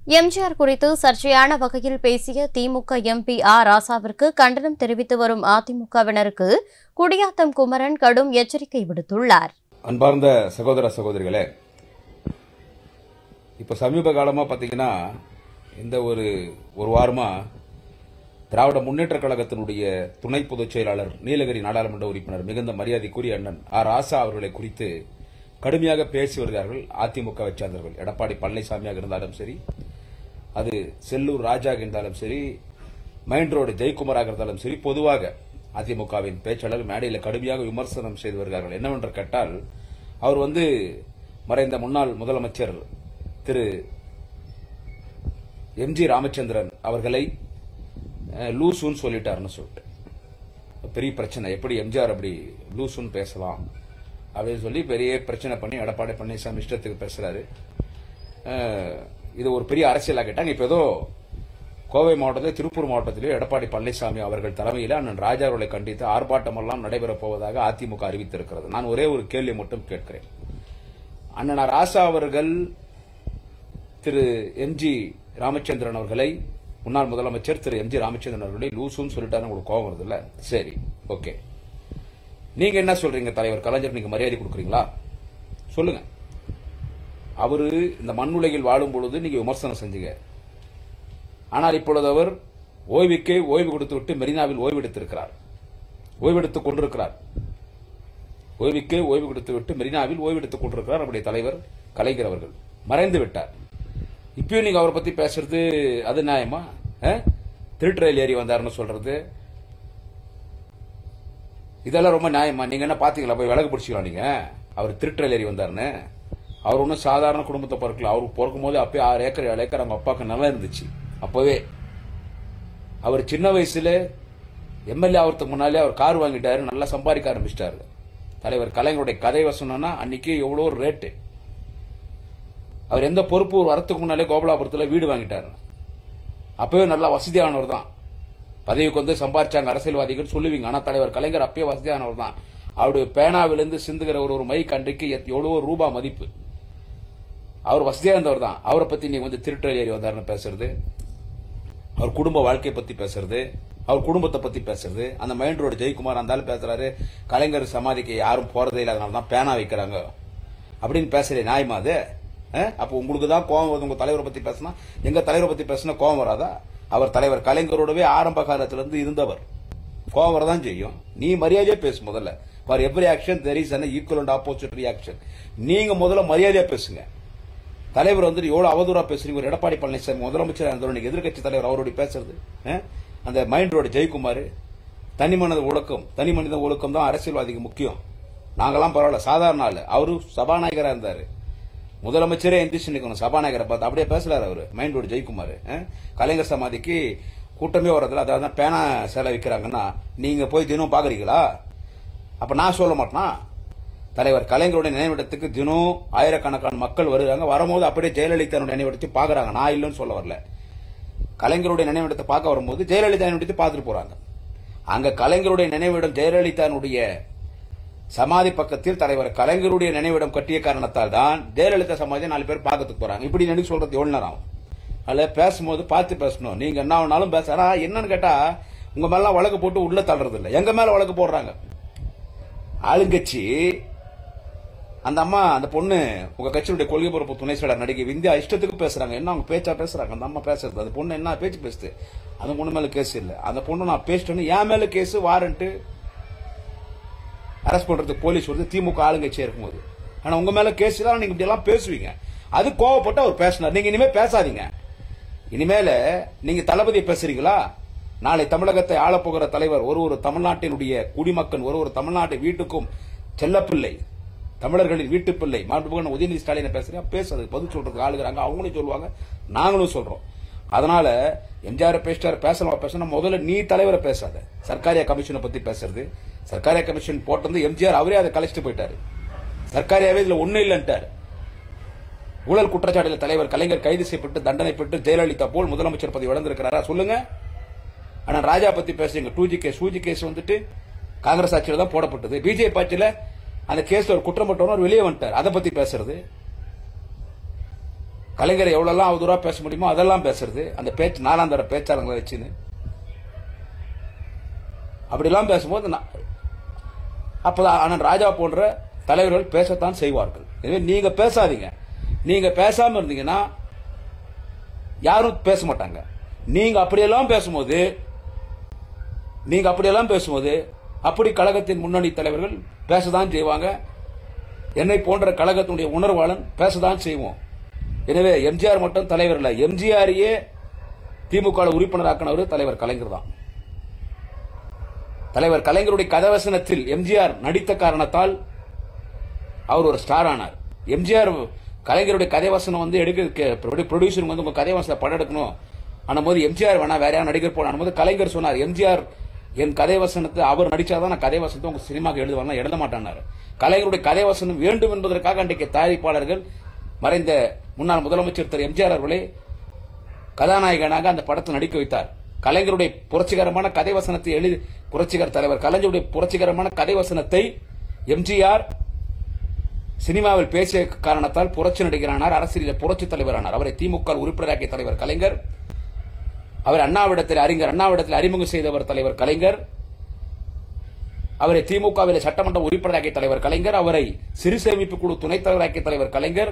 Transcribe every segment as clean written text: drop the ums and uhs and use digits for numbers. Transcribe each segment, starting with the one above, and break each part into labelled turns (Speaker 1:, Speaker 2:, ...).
Speaker 1: எம்ஜிஆர் குறித்து சர்ச்சையான வகையில் பேசிய திமுக எம்பி ராசாவிற்கு கண்டனம் தெரிவித்து வரும் அதிமுகவினருக்கு குடியாத்தம் குமரன் கடும் எச்சரிக்கை விடுத்துள்ளார்.
Speaker 2: அன்பார்ந்த சகோதர சகோதரிகளே, இப்ப சமீப காலமா பாத்தீங்கன்னா இந்த ஒரு வாரமா திராவிட முன்னேற்ற கழகத்தினுடைய துணை பொதுச் செயலாளர் நீலகிரி நாடாளுமன்ற உறுப்பினர் மிகுந்த மரியாதைக்குரிய அண்ணன் ராசா அவர்களை குறித்து கடுமையாக பேசி வருகிறார்கள். அதிமுகவை சேர்ந்தவர்கள் எடப்பாடி பழனிசாமியாக இருந்தாலும் சரி, அது செல்லூர் ராஜாக இருந்தாலும் சரி, மெயின் ரோடு ஜெயக்குமாராக இருந்தாலும் சரி, பொதுவாக அதிமுகவின் பேச்சாளர் மேடையில் கடுமையாக விமர்சனம் செய்து வருகிறார்கள். என்னவென்று கேட்டால், அவர் மறைந்த முன்னாள் முதலமைச்சர் திரு எம்ஜி ராமச்சந்திரன் அவர்களை லூசுன்னு சொல்லிட்டாருன்னு சொல்லிட்டு பெரிய பிரச்சனை. எப்படி எம்ஜிஆர் அப்படி லூசுன்னு பேசலாம் அப்படின்னு சொல்லி பெரிய பிரச்சனை பண்ணி எடப்பாடி பழனிசாமி இஷ்டத்துக்கு பேசுறாரு. இது ஒரு பெரிய அரசியலாக்கிட்டாங்க. இப்ப ஏதோ கோவை மாவட்டத்தில் திருப்பூர் மாவட்டத்திலே எடப்பாடி பழனிசாமி அவர்கள் தலைமையில் அண்ணன் ராஜா அவர்களை கண்டித்து ஆர்ப்பாட்டம் எல்லாம் நடைபெறப் போவதாக அதிமுக அறிவித்திருக்கிறது. நான் ஒரே ஒரு கேள்வி மட்டும் கேட்கிறேன். அண்ணன் ராசா அவர்கள் திரு எம்ஜி ராமச்சந்திரன் அவர்களை, முன்னாள் முதலமைச்சர் திரு எம்ஜி ராமச்சந்திரன் அவர்களை லூசுன்னு சொல்லிட்டாரு. உங்களுக்கு கோபம் வருது இல்ல? சரி, ஓகே. நீங்க என்ன சொல்றீங்க? தலைவர் கலைஞர் நீங்க மரியாதை கொடுக்குறீங்களா? சொல்லுங்க. அவரு இந்த மண்ணுலகில் வாழும் பொழுது நீங்க விமர்சனம் செஞ்சீங்க. ஆனால் இப்பொழுது அவர் ஓய்வுக்கே ஓய்வு கொடுத்து விட்டு மெரினாவில் ஓய்வெடுத்திருக்கிறார், ஓய்வெடுத்துக் கொண்டிருக்கிறார். ஓய்வுக்கே ஓய்வு கொடுத்து விட்டு மெரினாவில் ஓய்வெடுத்துக் கொண்டிருக்கிறார் நம்முடைய தலைவர் கலைஞர் அவர்கள். மறைந்து விட்டார். இப்பயும் நீங்க அவரை பத்தி பேசுறது அது நியாயமா? திருட்டுறையில் ஏறி வந்தாருன்னு சொல்றது இதெல்லாம் ரொம்ப நியாயமா? நீங்க என்ன பாத்தீங்களா? போய் விலகு பிடிச்சிக்கலாம். நீங்க அவர் திருட்டுறையில் ஏறி வந்தாருன்னு. அவர் ஒன்னும் சாதாரண குடும்பத்தை பிறக்கல. அவருக்கு பிறக்கும் போது அப்பயே 6 ஏக்கர் 7 ஏக்கர் அவங்க அப்பாவுக்கு நல்லா இருந்துச்சு. அப்பவே அவர் சின்ன வயசுல எம்எல்ஏ ஆகிறதுக்கு முன்னாலே அவர் கார் வாங்கிட்டாரு, நல்லா சம்பாதிக்க ஆரம்பிச்சிட்டாரு. தலைவர் கலைஞருடைய கதை வசனம்னா அன்னைக்கு எவ்வளோ ஒரு ரேட்டு. அவர் எந்த பொறுப்பு வரத்துக்கு முன்னாலே கோபாலபுரத்தில் வீடு வாங்கிட்டாரு. அப்பவே நல்லா வசதியானவர் தான். பதவிக்கு சம்பாதிச்சாங்க அரசியல்வாதிகள் சொல்லுவீங்க. ஆனா தலைவர் கலைஞர் அப்பயே வசதியானவர் தான். அவருடைய பேனாவிலிருந்து சிந்துகிற ஒரு மைக் அன்றைக்கு எவ்வளவு ரூபா மதிப்பு. அவர் வசதியா இருந்தவர் தான். அவரை பத்தி நீங்க திருட்டுறையில் ஏறி வந்தாருன்னு பேசுறது, அவர் குடும்ப வாழ்க்கையை பத்தி பேசுறது, அவர் குடும்பத்தை பத்தி பேசுறது, அந்த மெயின் ரோடு ஜெயக்குமார் இருந்தாலும் பேசுறாரு, கலைஞர் சமாதிக்கு யாரும் போறதே இல்லை, அதனாலதான் பேனா வைக்கிறாங்க அப்படின்னு பேசுறேன். நியாயமா அது? அப்ப உங்களுக்கு தான் கோபம் வருது. உங்க தலைவரை பத்தி பேசினா, எங்க தலைவரை பத்தி பேசினா கோபம் வராதா? அவர் தலைவர் கலைஞரோடவே ஆரம்ப காலத்திலிருந்து இருந்தவர். கோபம் வரதான் செய்யும். நீ மரியாதையா பேசு முதல்ல. For every action there is an equal and opposite reaction. நீங்க முதல்ல மரியாதையா பேசுங்க. தலைவர் எவ்வளவு அவதூறா பேசுறீங்க. ஒரு எடப்பாடி பழனிசாமி முதலமைச்சர் இருந்தவர், எதிர்கட்சி தலைவர் அவருடைய பேசுறது, அந்த மைண்ட் ரோடு ஜெயக்குமார், தனி மனித ஒழுக்கம் தான் அரசியல்வாதிக்கு முக்கியம். நாங்கெல்லாம் பரவாயில்ல, சாதாரண ஆள். அவரு சபாநாயகரா இருந்தாரு. முதலமைச்சரே எந்திரிச்சு நிக்கணும் சபாநாயகரை பார்த்து. அப்படியே பேசுறாரு அவரு மைண்ட் ரோடு ஜெயக்குமார். கலைஞர் சமாதிக்கு கூட்டமே வரதில்ல, அதாவது பேனா சேலை விற்கிறாங்கன்னா நீங்க போய் தினம் பாக்குறீங்களா? அப்ப நான் சொல்ல மாட்டேனா? தலைவர் கலைஞருடைய நினைவிடத்துக்கு தினம் ஆயிரக்கணக்கான மக்கள் வருகிறாங்க. வரும்போது அப்படியே ஜெயலலிதா நினைவிடத்தை பாக்குறாங்க. நான் இல்லைன்னு சொல்ல வரல. கலைஞருடைய நினைவிடத்தை பார்க்க வரும்போது ஜெயலலிதா நினைவிடத்தை பார்த்துட்டு போறாங்க. அங்க கலைஞருடைய நினைவிடம் ஜெயலலிதாவுடைய சமாதி பக்கத்தில் தலைவர் கலைஞருடைய நினைவிடம் கட்டிய காரணத்தால் தான் ஜெயலலிதா சமாதியை 4 பேர் பார்க்கறதுக்கு போறாங்க. இப்படி நினைச்சு சொல்றது எவ்வளவு நேரம் ஆகும்? அதுல பேசும்போது பார்த்து பேசணும். நீங்க என்ன வேணாலும் பேச. ஆனா என்னன்னு கேட்டா, உங்க மேல வழக்கு போட்டு உள்ள தள்ளுறது இல்ல, எங்க மேல வழக்கு போடுறாங்க. ஆளுங்கட்சி அந்த அம்மா, அந்த பொண்ணு உங்க கட்சியுடைய கொள்கை பொறுப்பு துணை செயலர் நடிகை விந்தியா இஷ்டத்துக்கு பேசுறாங்க. என்ன அவங்க பேச்சா பேசுறாங்க? அந்த அம்மா பேசுறது, அந்த பொண்ணு என்ன பேச்சு பேசுது? அந்த பொண்ணு மேல கேஸ் இல்ல. அந்த பொண்ணு நான் பேசிட்டேன்னு என் மேல கேஸ், வாரண்ட், அரெஸ்ட் பண்றதுக்கு போலீஸ் திமுக ஆளுங்கட்சியா இருக்கும்போது. ஆனா உங்க மேல கேஸ் தான். நீங்க இப்படி எல்லாம் பேசுவீங்க. அது கோவப்பட்டு அவர் பேசினார். நீங்க இனிமே பேசாதீங்க. இனிமேல நீங்க தளபதியை பேசுறீங்களா? நாளை தமிழகத்தை ஆளப்போகிற தலைவர் ஒரு தமிழ்நாட்டினுடைய குடிமக்கள், ஒரு தமிழ்நாட்டு வீட்டுக்கும் செல்லப்பிள்ளை, தமிழர்களின் வீட்டு பிள்ளை மாண்புமிகு உதயநிதி ஸ்டாலினை பேசுறீங்க. பேசுறது பதில் சொல்றதுக்கு ஆளுகிறாங்க. அவங்களும் சொல்லுவாங்க, நாங்களும் சொல்றோம். அதனால எம்ஜிஆர் பேசணும். முதல்ல நீ தலைவரை பேசாத. சர்க்காரியா கமிஷனை பத்தி பேசுறது, சர்க்காரியா கமிஷன் போட்டது எம்ஜிஆர் அவரே அதை கழிச்சிட்டு போயிட்டாரு. சர்க்காரியாவே இதுல ஒண்ணு இல்லைன்ட்டாரு. ஊழல் குற்றச்சாட்டில் தலைவர் கலைஞர் கைது செய்யப்பட்டு தண்டனை பெற்று ஜெயலலிதா போல் முதலமைச்சர் பதவி இழந்திருக்கிறாரா? சொல்லுங்க. ஆனா ராஜா பத்தி பேசுறீங்க. 2G கேஸ், சூஜி கேஸ் காங்கிரஸ் ஆட்சியில தான் போடப்பட்டது. பிஜேபி ஆட்சியில அந்த கேஸ்ல ஒரு குற்றம் பட்டவன் வெளியே வந்துட்டார். அதை பத்தி பேசுறது கலைஞரை எவ்வளவுலாம் அவதூறா பேச முடியுமோ அதெல்லாம் பேசுறது, அந்த பேச்சு 4ஆம் தர பேச்சாளர்களை வச்சுன்னு அப்படிலாம் பேசும்போது அப்பதான் அண்ணன் ராஜா போன்ற தலைவர்கள் பேசத்தான் செய்வார்கள். எனவே நீங்க பேசாதீங்க. நீங்க பேசாம இருந்தீங்கன்னா யாரும் பேச மாட்டாங்க. நீங்க அப்படியெல்லாம் பேசும்போது அப்படி கழகத்தின் முன்னணி தலைவர்கள் பேசதான் செய்வாங்க. என்னை போன்ற கழகத்தினுடைய உணர்வாளன் பேசதான் செய்வோம். எனவே எம்ஜிஆர் மட்டும் தலைவர் இல்ல, எம்ஜிஆரையே திமுக உறுப்பினராக்கினவர் தலைவர் கலைஞர் தான். தலைவர் கலைஞருடைய கதைவசனத்தில் எம்ஜிஆர் நடித்த காரணத்தால் அவர் ஒரு ஸ்டார் ஆனார். எம்ஜிஆர் கலைஞருடைய கதைவசனம் வந்து ப்ரொடியூசர் வந்து உங்க கதைவசனம் படம் எடுக்கணும் ஆனபோது எம்ஜிஆர் வேணா வேற யாரும் நடிகர் போன போது கலைஞர் சொன்னார், எம்ஜிஆர் என் கதைவசனத்தை அவர் நடிச்சாதான் நான் கதைவசனத்தை உங்க சினிமாக்கு எழுதுவாங்க, எழுத மாட்டார். கலைஞருடைய கதைவசனம் வேண்டும் என்பதற்காக அன்றைக்கு தயாரிப்பாளர்கள் மறைந்த முன்னாள் முதலமைச்சர் திரு எம்ஜிஆர் அவர்களை கதாநாயகனாக அந்த படத்தில் நடிக்க வைத்தார். கலைஞருடைய புரட்சிகரமான கதைவசனத்தை புரட்சிகர தலைவர் கலைஞருடைய புரட்சிகரமான கதைவசனத்தை எம்ஜிஆர் சினிமாவில் பேசிய காரணத்தால் புரட்சி நடிகரானார், அரசியலில் புரட்சி தலைவரானார். அவரை திமுக உறுப்பினராக்கிய தலைவர் கலைஞர். அவர் அறிஞர் அண்ணாவிடத்தில் அறிமுகம் செய்தவர் தலைவர் கலைஞர். அவரை திமுகவில் சட்டமன்ற உறுப்பினராக்கிய தலைவர் கலைஞர். அவரை சிறு சேமிப்பு குழு துணைத் தலைவராக்கிய தலைவர் கலைஞர்.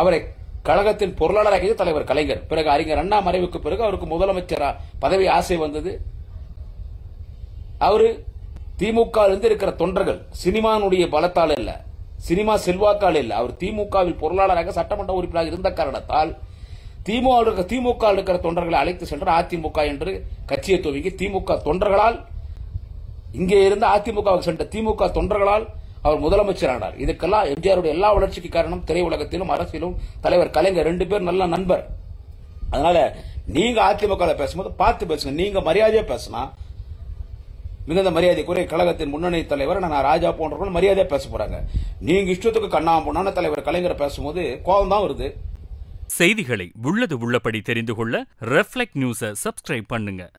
Speaker 2: அவரை கழகத்தின் பொருளாளராக்கிய தலைவர் கலைஞர். பிறகு அறிஞர் அண்ணா மறைவுக்கு பிறகு அவருக்கு முதலமைச்சர் பதவி ஆசை வந்தது. அவரு திமுக இருக்கிற தொண்டர்கள் சினிமானுடைய பலத்தால் இல்ல, சினிமா செல்வாக்கால் இல்ல, அவர் திமுகவில் பொருளாளராக சட்டமன்ற உறுப்பினராக இருந்த காரணத்தால் திமுக இருக்கிற தொண்டர்களை அழைத்து சென்று அதிமுக என்று கட்சியை துவங்கி திமுக தொண்டர்களால் இங்கே இருந்து அதிமுக சென்ற திமுக தொண்டர்களால் அவர் முதலமைச்சர் ஆனார். இதுக்கெல்லாம் எம்ஜிஆருடைய எல்லா வளர்ச்சிக்கு காரணம் திரையுலகத்திலும் அரசியலும் தலைவர் கலைஞர் 2 பேர் நல்ல நண்பர். அதனால நீங்க அதிமுக பேசும்போது பார்த்து பேசுங்க. நீங்க மரியாதையா பேசினா மிகுந்த மரியாதைக்குரிய கழகத்தின் முன்னணி தலைவர் நான் ராஜா போன்றவர்கள் மரியாதையா பேச போறாங்க. நீங்க இஷ்டத்துக்கு கண்ணாம பொண்ணான தலைவர் கலைஞர் பேசும்போது கோபம் தான் வருது.
Speaker 3: செய்திகளை உள்ளது உள்ளபடி தெரிந்து கொள்ள ரெஃப்ளெக்ட் நியூஸை சப்ஸ்கிரைப் பண்ணுங்க.